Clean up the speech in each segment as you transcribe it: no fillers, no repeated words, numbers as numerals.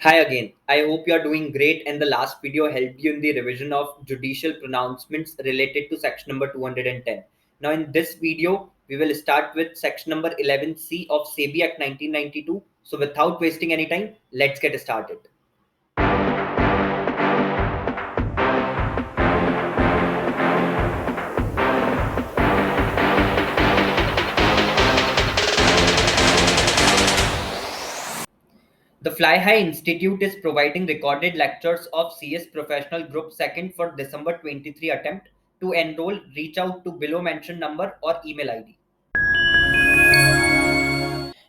Hi again. I hope you are doing great and the last video helped you in the revision of judicial pronouncements related to section number 210. Now in this video, we will start with section number 11C of SEBI Act 1992. So without wasting any time, let's get started. The Fly High Institute is providing recorded lectures of CS Professional Group second for December 23 attempt. To enroll, reach out to below mentioned number or email ID.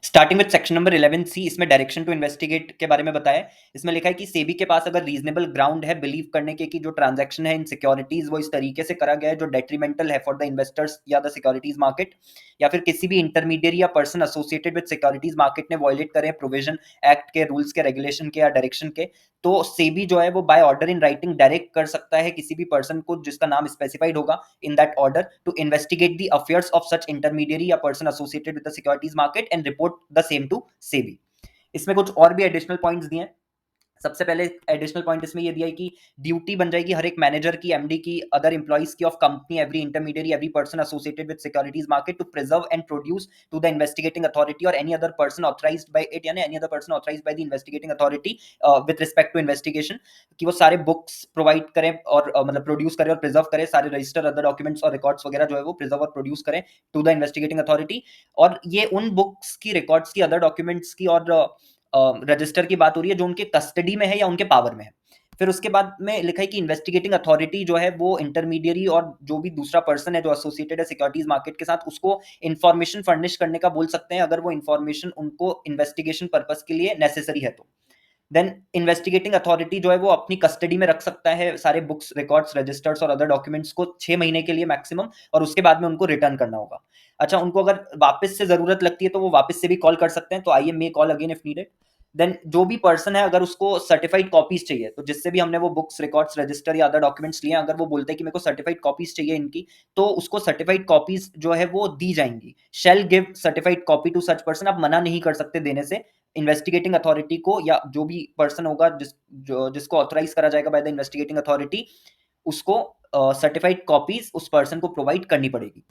Starting with section number 11C, इसमें direction to investigate के बारे में बताया है। इसमें लिखा है कि सेबी के पास अगर रीजनेबल ग्राउंड है बिलीव करने के कि जो ट्रांजैक्शन है इन सिक्योरिटीज वो इस तरीके से करा गया है जो डेट्रीमेंटल है फॉर द इन्वेस्टर्स या द सिक्योरिटीज मार्केट, या फिर किसी भी इंटरमीडिएट या person associated with securities market ने वॉयलेट करे प्रोविजन एक्ट के, रूल्स के, रेगुलेशन के या डायरेक्शन के, तो सेबी जो है वो by order in writing direct कर सकता है किसी भी पर्सन को जिसका नाम स्पेसिफाइड होगा in that order to investigate the affairs of such intermediary या person associated with the securities market and report the same to SEBI। इसमें कुछ और भी एडिशनल पॉइंट्स दिए हैं। सबसे पहले एडिशनल पॉइंट इसमें ये दिया है कि ड्यूटी बन जाएगी हर एक मैनेजर की, एमडी की, अदर एम्प्लॉइज की of company, every intermediary, every person associated with securities market to preserve and produce to the investigating authority और any other person authorised by it, यानी any other person authorised by the investigating authority with respect to investigation, कि वो सारे books provide करें और मतलब produce करें और प्रिजर्व करें, सारे रजिस्टर, अदर डॉक्यूमेंट्स और रिकॉर्ड्स वगैरह जो है वो प्रिजर्व और प्रोड्यूस करें टू द इन्वेस्टिगेटिंग अथॉरिटी। और ये उन बुक्स की, रिकॉर्ड्स की, अदर डॉक्यूमेंट्स की और रजिस्टर की बात हो रही है जो उनके कस्टडी में है या उनके पावर में है। फिर उसके बाद में लिखा है कि इन्वेस्टिगेटिंग अथॉरिटी जो है वो इंटरमीडिएरी और जो भी दूसरा पर्सन है जो एसोसिएटेड है सिक्योरिटीज मार्केट के साथ उसको इंफॉर्मेशन फर्निश करने का बोल सकते हैं अगर वो इंफॉर्मेशन उनको इन्वेस्टिगेशन पर्पस के लिए नेसेसरी है तो। देन इन्वेस्टिगेटिंग अथॉरिटी जो है वो अपनी कस्टडी में रख सकता है सारे बुक्स, रिकॉर्ड्स, रजिस्टर्स और अदर डॉक्यूमेंट्स को 6 महीने के लिए मैक्सिमम, और उसके बाद में उनको रिटर्न करना होगा। अच्छा, उनको अगर वापस से जरूरत लगती है तो वो वापस से भी कॉल कर सकते हैं, तो I am may call again if needed. Then जो भी पर्सन है अगर उसको सर्टिफाइड कॉपीज चाहिए तो जिससे भी हमने वो बुक्स, रिकॉर्ड्स, रजिस्टर या अदर डॉक्यूमेंट्स लिए, अगर वो बोलते हैं कि मेरे को सर्टिफाइड कॉपीज चाहिए इनकी, तो उसको सर्टिफाइड कॉपीज जो है वो दी जाएंगी। Shall give certified copy to such person, आप मना नहीं कर सकते देने से इन्वेस्टिगेटिंग अथॉरिटी को, या जो भी पर्सन होगा जिसको ऑथराइज करा जाएगा बाय द इन्वेस्टिगेटिंग अथॉरिटी, उसको सर्टिफाइड कॉपीज उस पर्सन को प्रोवाइड करनी पड़ेगी।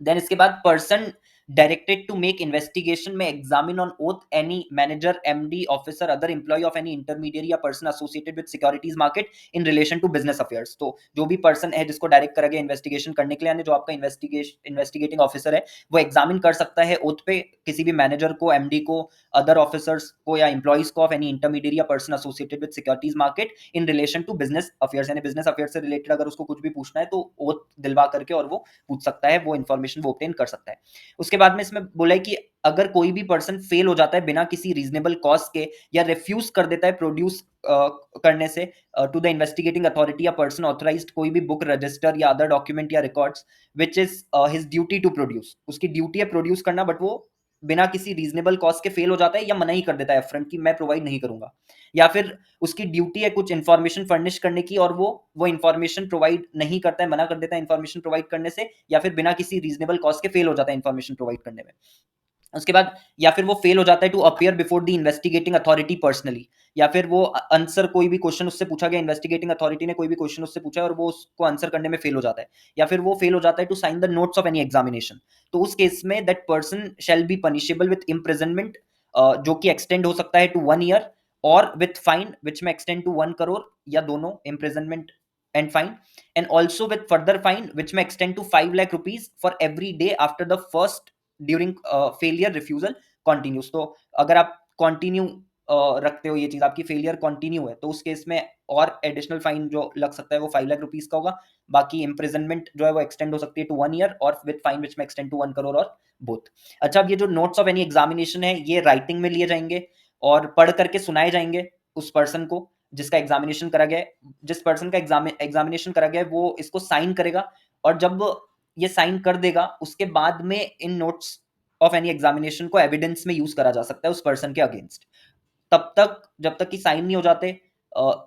देन इसके बाद person directed to make investigation में examine on oath any manager, MD, officer, other employ of any intermediary या person associated with securities market in relation to business affairs. तो जो भी पर्सन है जिसको डायरेक्ट करा गया इन्वेस्टिगेशन करने के लिए, यानी जो आपका इन्वेस्टिगेटिंग ऑफिसर है, वो एग्जामिन कर सकता है ओथ पे किसी भी मैनेजर को, एमडी को, अदर ऑफिसर्स को या एम्प्लॉइज को ऑफ एनी इंटरमीडिएरी या person associated with securities market in relation to business affairs, यानी बिजनेस अफेयर्स से रिलेटेड अगर उसको कुछ भी पूछना है तो ओथ दिलवा करके और वो पूछ सकता है, वो इन्फॉर्मेशन वो ऑब्टेन कर सकता है। उसके बाद में इसमें बोला है कि अगर कोई भी पर्सन फेल हो जाता है बिना किसी रीजनेबल कॉज के, या रिफ्यूज कर देता है प्रोड्यूस करने से टू द इन्वेस्टिगेटिंग अथॉरिटी या पर्सन ऑथराइज्ड कोई भी बुक, रजिस्टर या अदर डॉक्यूमेंट या records which is his duty to produce, उसकी ड्यूटी है प्रोड्यूस करना, बट वो बिना किसी रीजनेबल कॉज के फेल हो जाता है या मना ही कर देता है अपफ्रंट कि मैं प्रोवाइड नहीं करूंगा, या फिर उसकी ड्यूटी है कुछ इन्फॉर्मेशन फर्निश करने की और वो इन्फॉर्मेशन प्रोवाइड नहीं करता है, मना कर देता है इन्फॉर्मेशन प्रोवाइड करने से, या फिर बिना किसी रीजनेबल कॉज के फेल हो जाता है इन्फॉर्मेशन प्रोवाइड करने में। उसके बाद या फिर वो फेल हो जाता है to appear before the investigating authority personally, या फिर वो आंसर, कोई भी क्वेश्चन उससे पूछा गया, इन्वेस्टिगेटिंग अथॉरिटी ने कोई भी क्वेश्चन उससे पूछा है और वो उसको आंसर करने में फेल हो जाता है, या फिर वो फेल हो जाता है to sign the notes of any examination, तो उस केस में that person shall be punishable with imprisonment, जो कि एक्सटेंड हो सकता है टू 1 ईयर, और विथ फाइन विच में एक्सटेंड टू 1 करोड़, या दोनों, imprisonment and fine, and also with further fine which may extend to 5 lakh rupees for every day after the first during failure refusal continues। तो अगर आप continue रखते हो, ये चीज आपकी फेलियर कंटिन्यू है, तो उस केस में और एडिशनल फाइन जो लग सकता है वो 5 लाख रुपीज का होगा। बाकी इम्प्रिजनमेंट जो है वो एक्सटेंड हो सकती है टू 1 ईयर, और विद फाइन विच में एक्सटेंड टू 1 करोड़ और बोथ। अच्छा, अब ये जो नोट्स ऑफ एनी एग्जामिनेशन है ये राइटिंग में लिए जाएंगे और पढ़ करके सुनाए जाएंगे उस पर्सन को जिसका एग्जामिनेशन करा गया है। जिस पर्सन का एग्जामिनेशन करा गया है वो इसको साइन करेगा, और जब ये साइन कर देगा उसके बाद में इन नोट्स ऑफ एनी एग्जामिनेशन को एविडेंस में यूज करा जा सकता है उस पर्सन के अगेंस्ट। तब तक जब तक कि साइन नहीं हो जाते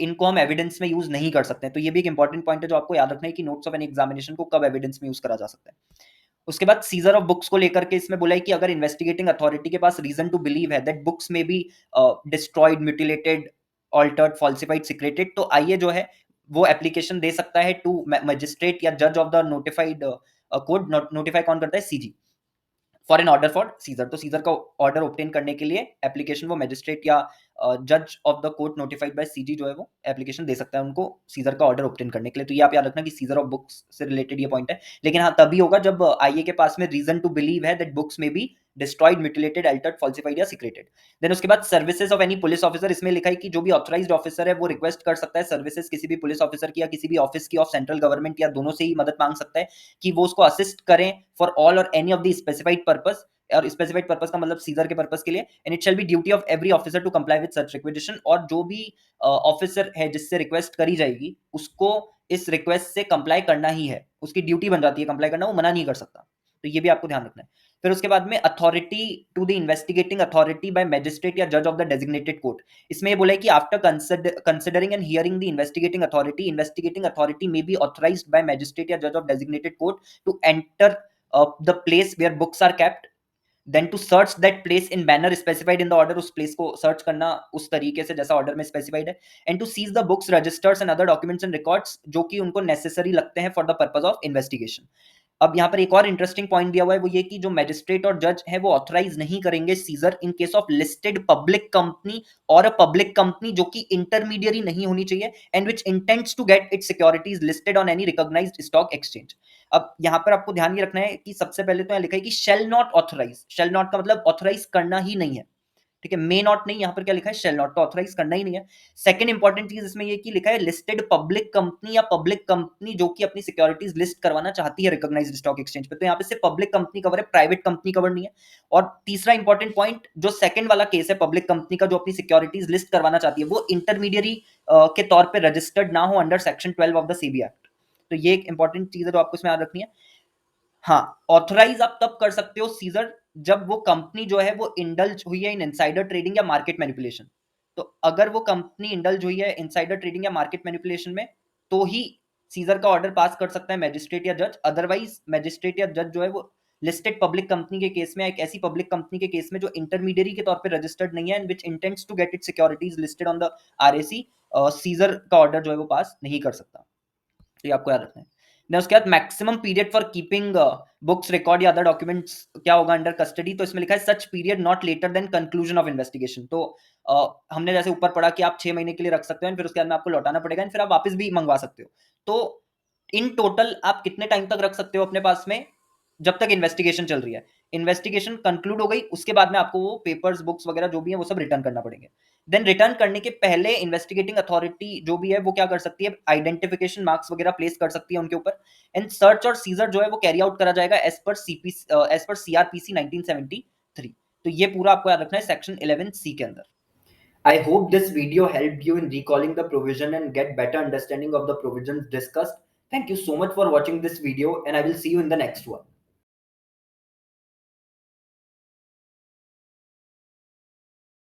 इनको हम एविडेंस में यूज नहीं कर सकते। तो ये भी एक इंपॉर्टेंट पॉइंट है जो आपको याद रखना है कि नोट्स ऑफ एनी एग्जामिनेशन को कब एविडेंस में यूज करा जा सकता है। उसके बाद सीजर ऑफ बुक्स को लेकर के इसमें बोला है कि अगर इन्वेस्टिगेटिंग अथॉरिटी के पास रीजन टू बिलीव है दैट बुक्स में be destroyed, mutilated, altered, falsified, secreted, तो आइए जो है वो एप्लीकेशन दे सकता है टू मजिस्ट्रेट या जज of the notified court. Notify कौन करता है? CG, for an order for seizure. तो सीजर का ऑर्डर ऑब्टेन करने के लिए एप्लीकेशन वो मजिस्ट्रेट या जज of the court notified by CG जो है वो एप्लीकेशन दे सकता है उनको सीजर का ऑर्डर ऑब्टेन करने के लिए। तो ये आप याद रखना कि सीजर ऑफ बुक्स से रिलेटेड ये पॉइंट है। लेकिन हाँ, तभी होगा जब आईए के पास में रीजन टू बिलीव है दैट बुक्स में be destroyed, mutilated, Altered, falsified या सीक्रेटेड। देन उसके बाद services of any police officer, इसमें लिखा है कि जो भी ऑथराइज्ड ऑफिसर है वो रिक्वेस्ट कर सकता है सर्विसेज किसी भी पुलिस ऑफिसर की या किसी भी ऑफिस की ऑफ सेंट्रल गवर्नमेंट या दोनों से ही मदद मांग सकता है कि वो उसको असिस्ट करें फॉर ऑल और any of the specified purpose. और स्पेसिफाइड पर्पस का मतलब सीजर के पर्पस के लिए। And it shall be duty of every officer to comply with such requisition, और जो भी ऑफिसर है जिससे रिक्वेस्ट करी जाएगी उसको इस रिक्वेस्ट से कंप्लाई करना ही है, उसकी ड्यूटी बन जाती है कंप्लाई करना, वो मना नहीं कर सकता। तो ये भी आपको ध्यान रखना है। फिर उसके बाद में authority to the investigating authority by magistrate या जज ऑफ द डेजिग्नेटेड कोर्ट। इसमें ये बोला है कि after considering and hearing the investigating authority may be authorised by magistrate या जज of designated court to enter the place where books are kept, then to search that place in manner specified in the order, उस place को search करना उस तरीके से जैसा order में स्पेसिफाइड है। And to seize the books, registers and other documents and records जो कि उनको नेसेसरी लगते हैं for the purpose of investigation. अब यहाँ पर एक और इंटरेस्टिंग पॉइंट दिया हुआ है, वो ये कि जो मैजिस्ट्रेट और जज है वो ऑथराइज नहीं करेंगे seizure in case of listed public company और अ पब्लिक कंपनी जो कि इंटरमीडियरी नहीं होनी चाहिए and which intends to get its securities listed on any recognised stock exchange. अब यहाँ पर आपको ध्यान ये रखना है कि सबसे पहले तो यहाँ लिखा है कि shall not authorise. Shall not का मतलब ऑथराइज करना ही नहीं है, ठीक है, मे नॉट नहीं, यहाँ पर क्या लिखा है? शेल नॉट, तो ऑथराइज करना ही नहीं है। सेकंड इंपॉर्टेंट चीज इसमें ये कि लिखा है लिस्टेड पब्लिक कंपनी या पब्लिक कंपनी जो कि अपनी सिक्योरिटीज लिस्ट करवाना चाहती है रिकॉग्नाइज्ड स्टॉक एक्सचेंज पे, तो यहाँ पे सिर्फ पब्लिक कंपनी कवर है, प्राइवेट कंपनी कवर नहीं है। और तीसरा इंपॉर्टेंट पॉइंट, जो सेकंड वाला केस है पब्लिक कंपनी का जो अपनी सिक्योरिटीज लिस्ट करवाना चाहती है वो इंटरमीडियरी के तौर पर रजिस्टर्ड ना हो under section 12 of the SEBI act. तो ये एक इंपॉर्टेंट चीज है जो आपको इसमें याद रखनी है। हाँ, ऑथराइज आप तब कर सकते हो सीजर जब वो कंपनी जो है वो इंडल्ज हुई है इन इनसाइडर ट्रेडिंग या मार्केट मैनिपुलेशन। तो अगर वो कंपनी इंडल्ज हुई है इनसाइडर ट्रेडिंग या मार्केट मैनिपुलेशन में तो ही सीजर का ऑर्डर पास कर सकता है मैजिस्ट्रेट या जज। अदरवाइज मैजिस्ट्रेट या जज जो है वो लिस्टेड पब्लिक कंपनी के केस में, एक ऐसी पब्लिक कंपनी के केस में जो इंटरमीडियरी के तौर पे रजिस्टर्ड नहीं है and which intends to get it securities listed on the RAC, seizure का ऑर्डर जो है वो पास नहीं कर सकता। तो ये आपको याद रखना है। देन उसके बाद maximum period for keeping books, record या अदर डॉक्यूमेंट्स क्या होगा अंडर कस्टडी, तो इसमें लिखा है such period not later than conclusion of investigation. तो हमने जैसे ऊपर पढ़ा कि आप 6 महीने के लिए रख सकते हो फिर उसके बाद में आपको लौटाना पड़ेगा फिर आप वापस भी मंगवा सकते हो। तो इन टोटल आप कितने टाइम तक रख सकते हो अपने पास में? जब तक इन्वेस्टिगेशन चल रही है। इन्वेस्टिगेशन कंक्लूड हो गई उसके बाद में आपको वो पेपर्स, बुक्स वगैरह जो भी है वो सब रिटर्न करना पड़ेंगे। देन रिटर्न करने के पहले इन्वेस्टिगेटिंग अथॉरिटी जो भी है वो क्या कर सकती है? आइडेंटिफिकेशन मार्क्स वगैरह प्लेस कर सकती है उनके ऊपर। एंड सर्च और सीजर जो है वो कैरी आउट करा जाएगा एज पर सीआरपीसी 1973। तो ये पूरा आपको याद रखना है सेक्शन 11C के अंदर। I hope this video helped you in recalling the provision and get better understanding of the provisions discussed. Thank you so much for watching this video and I will see you in the next one.